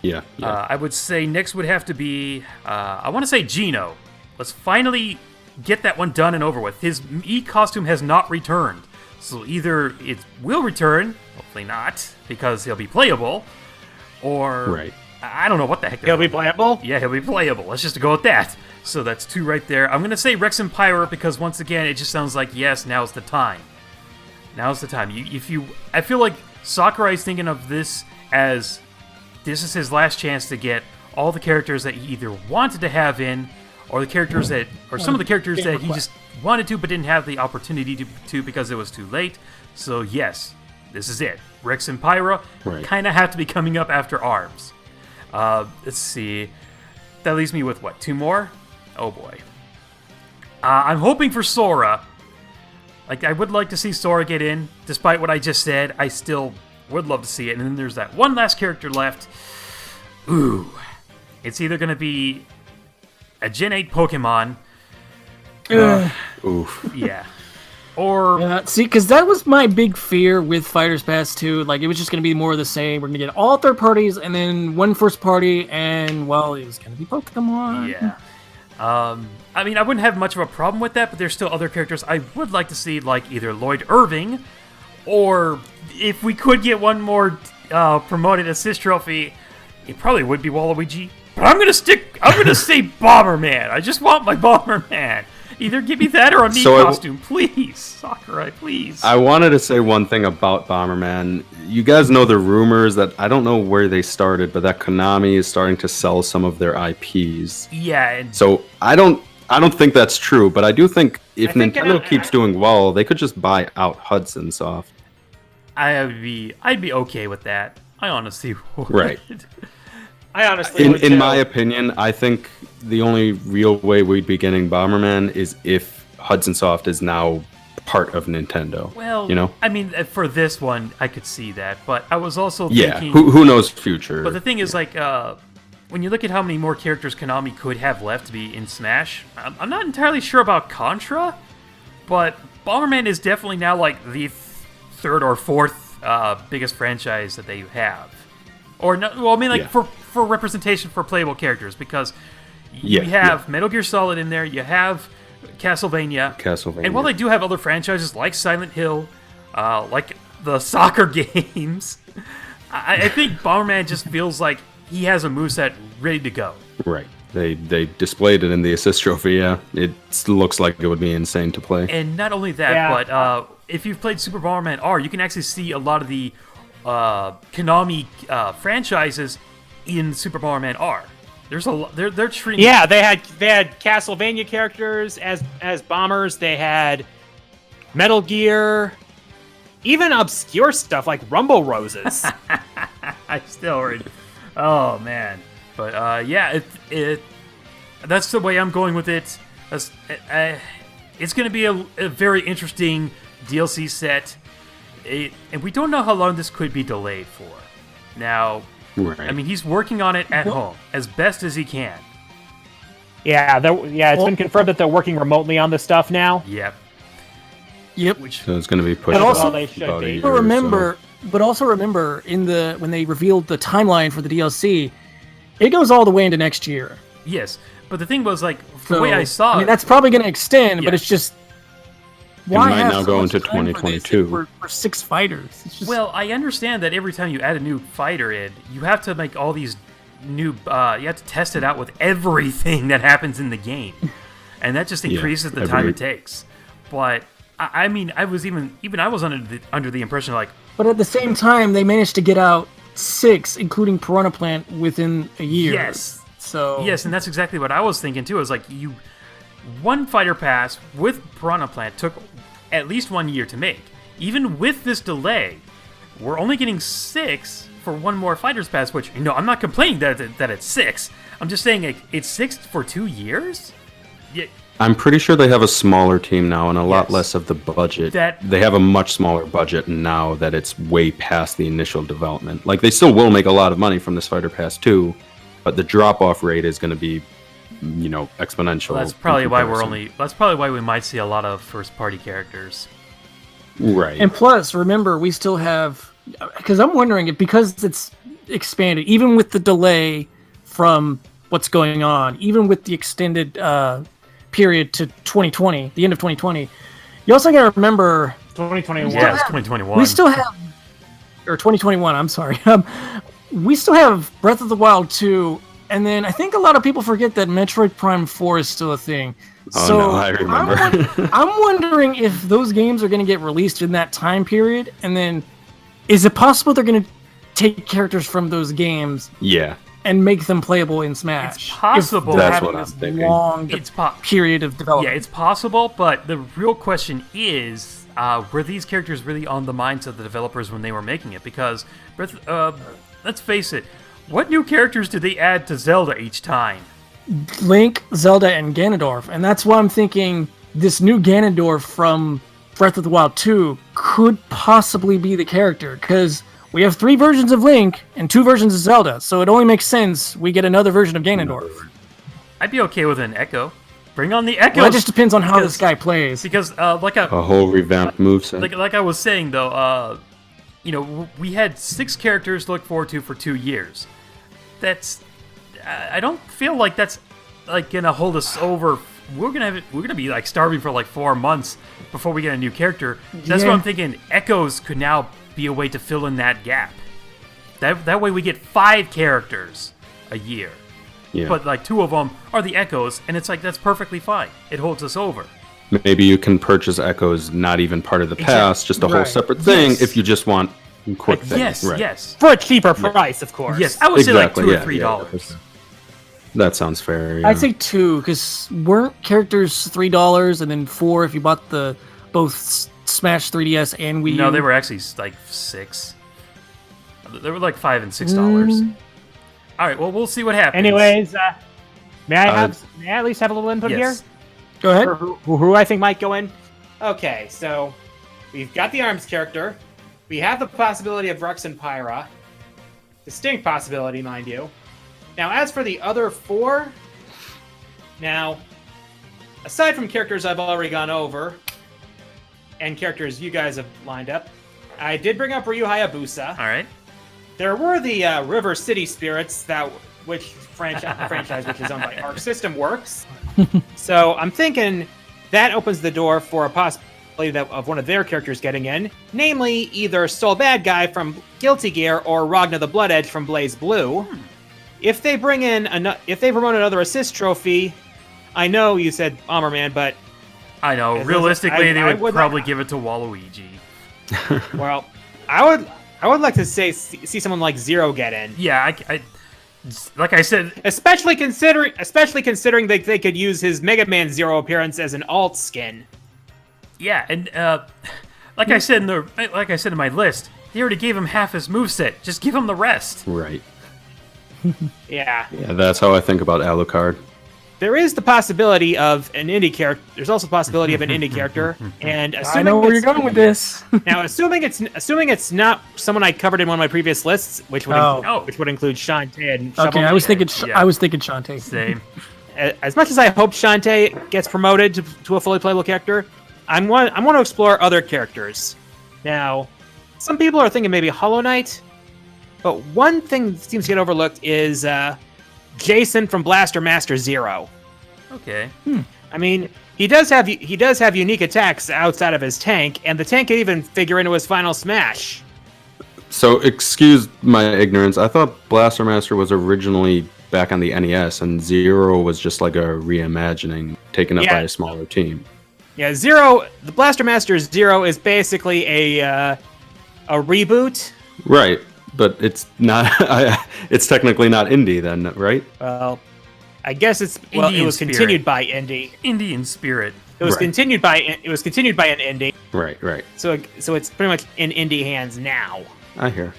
Yeah. I would say next would have to be, I want to say Geno. Let's finally get that one done and over with. His E costume has not returned. So either it will return, hopefully not, because he'll be playable, or Right. I don't know what the heck. He'll be playable? Yeah, he'll be playable. Let's just go with that. So that's 2 right there. I'm going to say Rex and Pyra because once again, it just sounds like, yes, now's the time. Now's the time. I feel like Sakurai's thinking of this as this is his last chance to get all the characters that he either wanted to have in, or the characters that, or some of the characters that he just wanted to but didn't have the opportunity to because it was too late. So yes, this is it. Rex and Pyra kind of have to be coming up after ARMS. Let's see. That leaves me with what? 2 more? Oh boy. I'm hoping for Sora. Like, I would like to see Sora get in. Despite what I just said, I still would love to see it. And then there's that one last character left. Ooh. It's either going to be a Gen 8 Pokemon. Oof. Yeah. Or... see, because that was my big fear with Fighters Pass 2. Like, it was just going to be more of the same. We're going to get all third parties and then one first party, and, well, it was going to be Pokemon. Yeah. I mean, I wouldn't have much of a problem with that, but there's still other characters I would like to see, like either Lloyd Irving, or if we could get one more promoted assist trophy, it probably would be Waluigi. But I'm gonna say Bomberman. I just want my Bomberman. Either give me that or a Mii costume, please. Sakurai, please. I wanted to say one thing about Bomberman. You guys know the rumors that, I don't know where they started, but that Konami is starting to sell some of their IPs. Yeah. And So I don't think that's true, but I do think if Nintendo keeps doing well, they could just buy out Hudson Soft. I'd be okay with that. I honestly would. Right. I honestly would In too. my opinion, I think the only real way we'd be getting Bomberman is if Hudson Soft is now part of Nintendo. Well, you know? I mean, for this one, I could see that, but I was also Yeah, thinking... who knows future. But the thing is, like, when you look at how many more characters Konami could have left to be in Smash, I'm not entirely sure about Contra, but Bomberman is definitely now, like, the 3rd or 4th biggest franchise that they have. Or, no, well, I mean, like, for representation for playable characters, because you have Metal Gear Solid in there, you have Castlevania. And while they do have other franchises like Silent Hill, like the soccer games, I think Bomberman just feels like he has a moveset ready to go. Right. They displayed it in the assist trophy, yeah. It looks like it would be insane to play. And not only that, but if you've played Super Bomberman R, you can actually see a lot of the Konami franchises in Super Bomberman R. There's a lot. They're treating. Yeah, they had Castlevania characters as bombers. They had Metal Gear, even obscure stuff like Rumble Roses. I still read. Oh man, but yeah, it that's the way I'm going with it. It's going to be a very interesting DLC set, and we don't know how long this could be delayed for. Now, Right. I mean, he's working on it at home as best as he can. Yeah, it's been confirmed that they're working remotely on this stuff now. Yep. Yep. So it's going to be pushed But also- out They should about a be. year But or remember, when they revealed the timeline for the DLC, it goes all the way into next year. Yes, but the thing was, like, the So, way I saw I mean, it, that's probably going to extend, Yeah. but it's just why might have now so go much into time for this 2022. for 6 fighters? It's just, well, I understand that every time you add a new fighter in, you have to make all these new, you have to test it out with everything that happens in the game, and that just increases the time it takes. But I mean, I was I was under the impression, like, but at the same time, they managed to get out 6, including Piranha Plant, within a year. yes, So yes, and that's exactly what I was thinking too. Is like, one fighter pass with Piranha Plant took at least 1 year to make. Even with this delay, we're only getting 6 for one more fighter's pass. Which, I'm not complaining that it's 6. I'm just saying, like, it's 6 for 2 years. Yeah. I'm pretty sure they have a smaller team now and a lot Yes. less of the budget. That- They have a much smaller budget now that it's way past the initial development. Like, they still will make a lot of money from this Fighter Pass 2, but the drop-off rate is going to be, exponential. Well, that's probably in why comparison. that's probably why we might see a lot of first-party characters. Right. And plus, remember, we still have, because I'm wondering if, because it's expanded, even with the delay from what's going on, even with the extended period to 2020, the end of 2020, you also got to remember 2021. Yeah, it's 2021. we still have, or 2021, I'm sorry, we still have Breath of the Wild 2, and then I think a lot of people forget that Metroid Prime 4 is still a thing. Oh, So no, I remember. I'm wondering if those games are going to get released in that time period, and then is it possible they're going to take characters from those games Yeah. and make them playable in Smash? It's possible. If they're That's having what I'm this thinking. long It's period of yeah, development. it's possible, but the real question is, were these characters really on the minds of the developers when they were making it? Because, let's face it, what new characters did they add to Zelda each time? Link, Zelda, and Ganondorf, and that's why I'm thinking this new Ganondorf from Breath of the Wild 2 could possibly be the character, because we have 3 versions of Link and 2 versions of Zelda, so it only makes sense we get another version of Ganondorf. I'd be okay with an Echo. Bring on the Echo. Well, that just depends on how Because- this guy plays. because A whole revamped moveset. like I was saying though, we had 6 characters to look forward to for 2 years. That's I don't feel like that's like gonna hold us over. We're gonna be like starving for like 4 months before we get a new character. That's what Yeah. I'm thinking. Echoes could now be a way to fill in that gap. That way we get 5 characters a year. Yeah. But like 2 of them are the Echoes, and it's like that's perfectly fine. It holds us over. Maybe you can purchase Echoes not even part of the pass, just a whole Right. separate thing Yes. if you just want quick things. Yes, right. yes, For a cheaper price, of course. yes. I would say like Exactly. $2 yeah, or $3. That sounds fair. Yeah. I'd say 2, because weren't characters $3 and then 4 if you bought the both Smash 3DS and Wii U? No, they were actually like 6. They were like $5 and $6. All right, well, we'll see what happens. Anyways, may I at least have a little input yes. here? Go ahead. For who I think might go in? Okay, so we've got the ARMS character. We have the possibility of Rex and Pyra. Distinct possibility, mind you. Now, as for the other 4, now, aside from characters I've already gone over, and characters you guys have lined up, I did bring up Ryu Hayabusa. All right. There were the River City Spirits, which franchise which is owned by Arc System Works. So I'm thinking that opens the door for a possibility of one of their characters getting in, namely either Soul Bad Guy from Guilty Gear or Ragna the Blood Edge from Blaze Blue. If they bring in if they promote another assist trophy, I know you said Bomberman, but I know. Is this- Realistically, they I would would probably not- give it to Waluigi. well, I would like to see someone like Zero get in. Yeah, I like I said, Especially considering that they could use his Mega Man Zero appearance as an alt skin. Yeah, and like I said in my list, they already gave him half his moveset. Just give him the rest. Right. Yeah. Yeah, that's how I think about Alucard. There is the possibility of an indie character. There's also the possibility of an indie character, and I know where you're going with this. Now, assuming it's not someone I covered in one of my previous lists, which would include Shantae and Shovel Okay, Knight. I was thinking Shantae. Same. As much as I hope Shantae gets promoted to a fully playable character, I want to explore other characters. Now, some people are thinking maybe Hollow Knight, but one thing that seems to get overlooked is Jason from Blaster Master Zero. Okay. I mean, he does have unique attacks outside of his tank, and the tank can even figure into his final smash. So, excuse my ignorance. I thought Blaster Master was originally back on the NES, and Zero was just like a reimagining taken up by a smaller team. Yeah, the Blaster Master Zero is basically a reboot. Right, but it's not. It's technically not indie then, right? Well, I guess it was continued by indie. Indian spirit. It was continued by an indie. Right. So it's pretty much in indie hands now. I hear.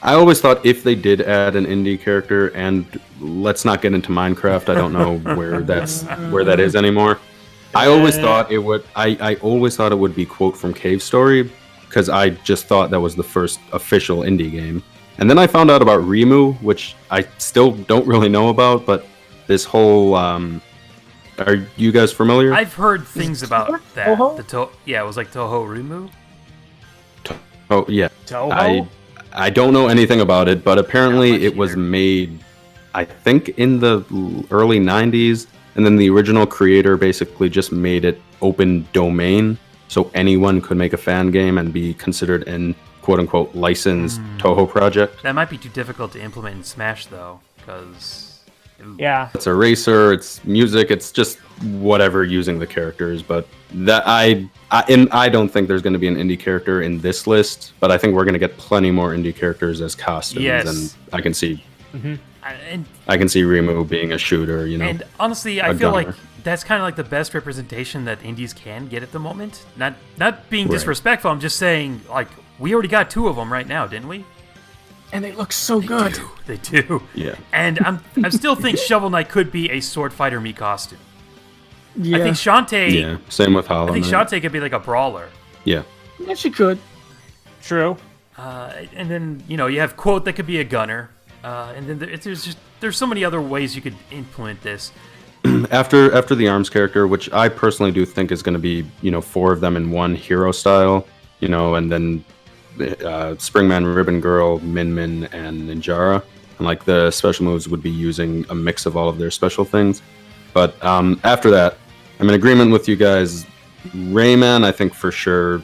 I always thought if they did add an indie character, and let's not get into Minecraft. I don't know where that is anymore. I always thought it would. I always thought it would be quote from Cave Story, because I just thought that was the first official indie game. And then I found out about Remu, which I still don't really know about, but this whole are you guys familiar? I've heard things about that. Toho? It was like Toho Remu. Oh yeah. Toho? I don't know anything about it, but apparently it was made, I think, in the early 90s, and then the original creator basically just made it open domain, so anyone could make a fan game and be considered an quote-unquote licensed Toho project. That might be too difficult to implement in Smash, though, because... Yeah. It's a racer, it's music, it's just whatever using the characters, but that I don't think there's going to be an indie character in this list, but I think we're going to get plenty more indie characters as costumes, and I can see I can see Remu being a shooter, you know. And honestly, I feel like that's kind of like the best representation that indies can get at the moment. Not being disrespectful, I'm just saying, like, we already got 2 of them right now, didn't we? And they look so good. They do. Yeah. And I still think Shovel Knight could be a Sword Fighter Mii costume. Yeah. I think Shantae. Yeah. Same with Hollow Knight. I think Shantae could be like a brawler. Yeah. Yeah, she could. True. And then you have Quote that could be a gunner. And then there's so many other ways you could implement this. After the ARMS character, which I personally do think is going to be 4 of them in one hero style, and then Springman, Ribbon Girl, Min Min, and Ninjara, and like the special moves would be using a mix of all of their special things. But after that, I'm in agreement with you guys. Rayman, I think for sure,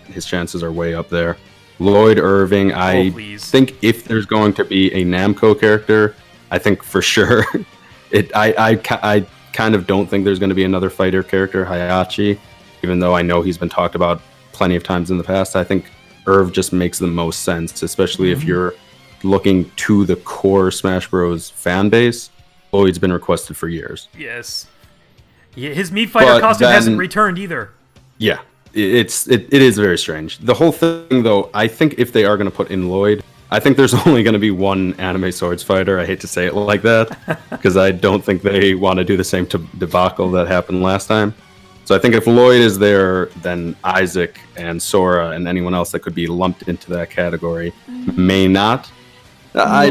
his chances are way up there. Lloyd Irving, I think if there's going to be a Namco character, I think for sure I kind of don't think there's going to be another fighter character, Hayachi, even though I know he's been talked about plenty of times in the past. I think Irv just makes the most sense, especially if you're looking to the core Smash Bros. Fan base. Lloyd's been requested for years. Yes. Yeah, his Mii Fighter costume hasn't returned either. Yeah, it is very strange. The whole thing, though, I think if they are going to put in Lloyd, I think there's only going to be one anime swords fighter. I hate to say it like that, because I don't think they want to do the same debacle that happened last time. So I think if Lloyd is there, then Isaac and Sora and anyone else that could be lumped into that category may not. I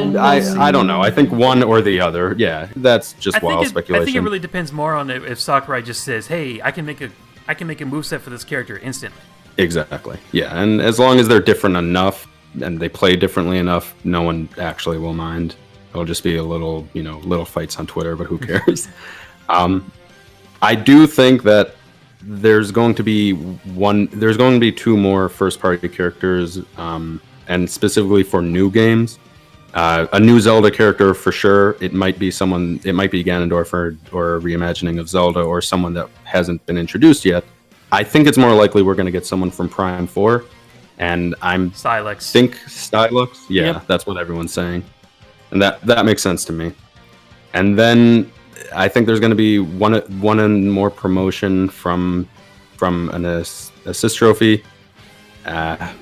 don't know. I think one or the other. Yeah, that's just wild speculation. I think it really depends more on if Sakurai just says, "Hey, I can make a moveset for this character instantly." Exactly. Yeah, and as long as they're different enough and they play differently enough, no one actually will mind. It'll just be a little fights on Twitter, but who cares? I do think that there's going to be 2 more first-party characters, and specifically for new games. A new Zelda character for sure. It might be Ganondorf or a reimagining of Zelda, or someone that hasn't been introduced yet. I think it's more likely we're going to get someone from Prime 4, and Stylix. Think Stylix. Yeah, Yep. That's what everyone's saying, and that makes sense to me. And then I think there's going to be one more promotion from from an assist trophy.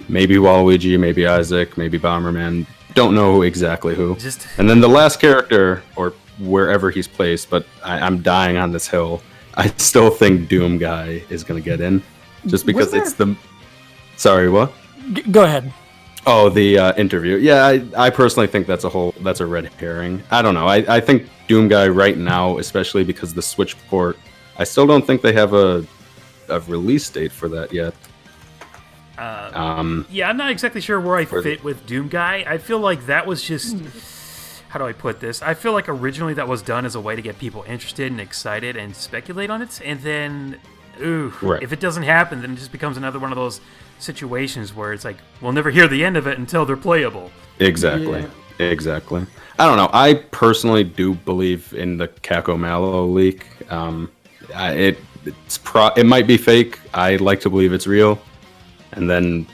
Maybe Waluigi, maybe Isaac, maybe Bomberman. Don't know exactly who. And then the last character, or wherever he's placed, but I'm dying on this hill. I still think Doom Guy is going to get in, just because it's the. Sorry, what? Go ahead. Oh, the interview. Yeah, I personally think that's a red herring. I don't know. I think Doom Guy right now, especially because the Switch port, I still don't think they have a release date for that yet. Yeah, I'm not exactly sure where I fit with Doom Guy. I feel like that was just... How do I put this? I feel like originally that was done as a way to get people interested and excited and speculate on it, and then, if it doesn't happen, then it just becomes another one of those situations where it's like, we'll never hear the end of it until they're playable. Exactly. I don't know. I personally do believe in the Kako Mallow leak. It might be fake. I like to believe it's real. And then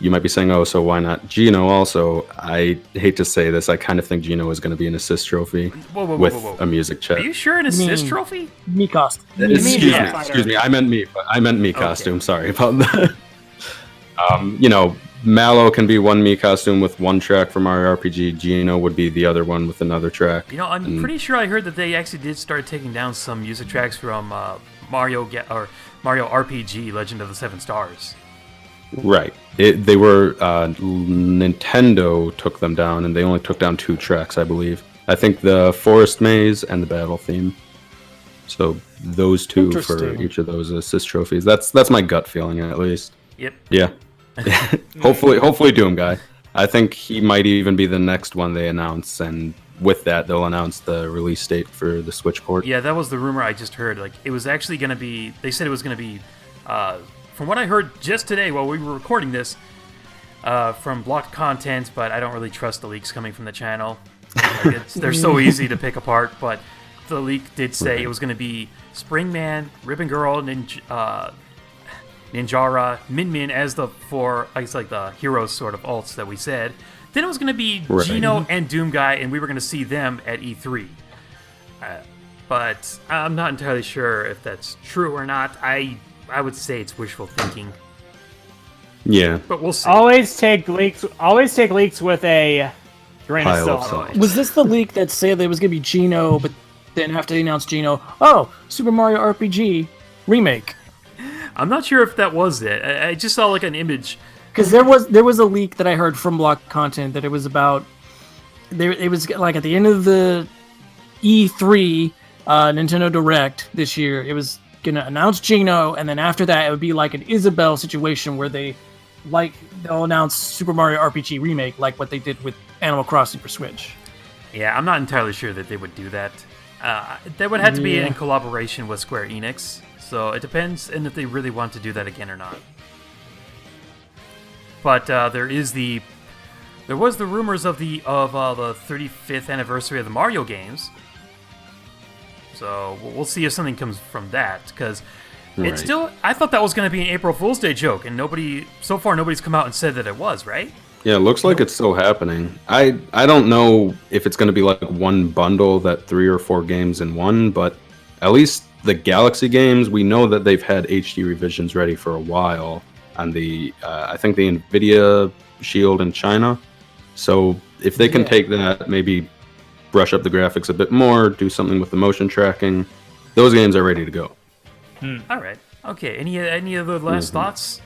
you might be saying, oh, so why not Geno also? I hate to say this. I kind of think Geno is going to be an assist trophy with a music check. Are you sure an assist trophy? Me costume. Excuse me. I meant me costume. Sorry about that. Mallow can be one me costume with one track for Mario RPG. Geno would be the other one with another track. I'm pretty sure I heard that they actually did start taking down some music tracks from Mario RPG Legend of the Seven Stars. Right. They were Nintendo took them down, and they only took down 2 tracks, I believe. I think the Forest Maze and the Battle Theme. So those 2 for each of those assist trophies. That's my gut feeling, at least. Yep. Yeah. Hopefully Doom Guy. I think he might even be the next one they announce, and with that they'll announce the release date for the Switch port. Yeah, that was the rumor I just heard. Like, it was actually going to be... They said it was going to be... from what I heard just today while we were recording this, from blocked content, but I don't really trust the leaks coming from the channel. They're so easy to pick apart, but the leak did say it was going to be Springman, Ribbon Girl, Ninjara, Min as the 4, I guess, like the heroes sort of alts that we said. Then it was going to be Geno and Doom Guy, and we were going to see them at E3. But I'm not entirely sure if that's true or not. I would say it's wishful thinking. Yeah, but we'll see. Always take leaks with a grain of salt. Was this the leak that said there was going to be Geno, but then after they announced Geno, Super Mario RPG remake? I'm not sure if that was it. I just saw like an image. Because there was a leak that I heard from blocked content that it was about. It was like at the end of the E3 Nintendo Direct this year. It was gonna announce Geno, and then after that it would be like an Isabelle situation where they'll announce Super Mario RPG remake, like what they did with Animal Crossing for Switch. Yeah, I'm not entirely sure that they would do that. That would have to be in collaboration with Square Enix, so it depends, and if they really want to do that again or not. But there was the rumors of the 35th anniversary of the Mario games. So we'll see if something comes from that, because it's still... I thought that was going to be an April Fool's Day joke, and so far nobody's come out and said that it was, right? Yeah, it looks like it's still happening. I don't know if it's going to be like one bundle, that 3 or 4 games in one, but at least the Galaxy games, we know that they've had HD revisions ready for a while on the, I think the NVIDIA Shield in China. So if they can take that, maybe brush up the graphics a bit more, do something with the motion tracking, those games are ready to go. All right. Okay. Any other last thoughts?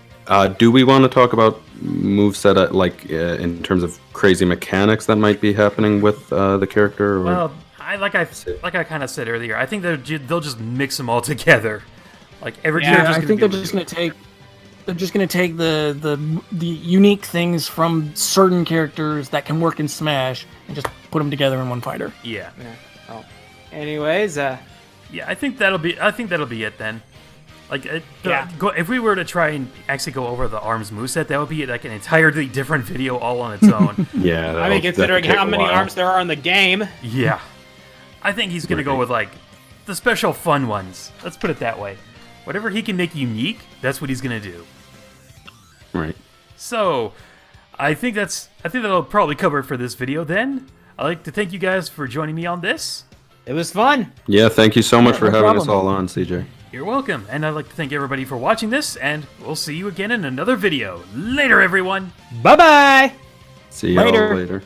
Do we want to talk about moveset, in terms of crazy mechanics that might be happening with the character? Or? Well, I kind of said earlier, I think they'll just mix them all together. Like every character's I think they're just going to take the unique things from certain characters that can work in Smash and just put them together in one fighter. Yeah. Oh. Anyways, yeah, I think that'll be it then. Like, if we were to try and actually go over the ARMS moveset, that would be like an entirely different video all on its own. Yeah. I mean, considering how many ARMS there are in the game. Yeah. I think he's going to go with, like, the special fun ones. Let's put it that way. Whatever he can make unique, that's what he's going to do. Right. So, I think that'll probably cover it for this video then. I'd like to thank you guys for joining me on this. It was fun. Yeah, thank you so much for having us all on, CJ. You're welcome, and I'd like to thank everybody for watching this, and we'll see you again in another video. Later, everyone! Bye-bye! See y'all Later. later.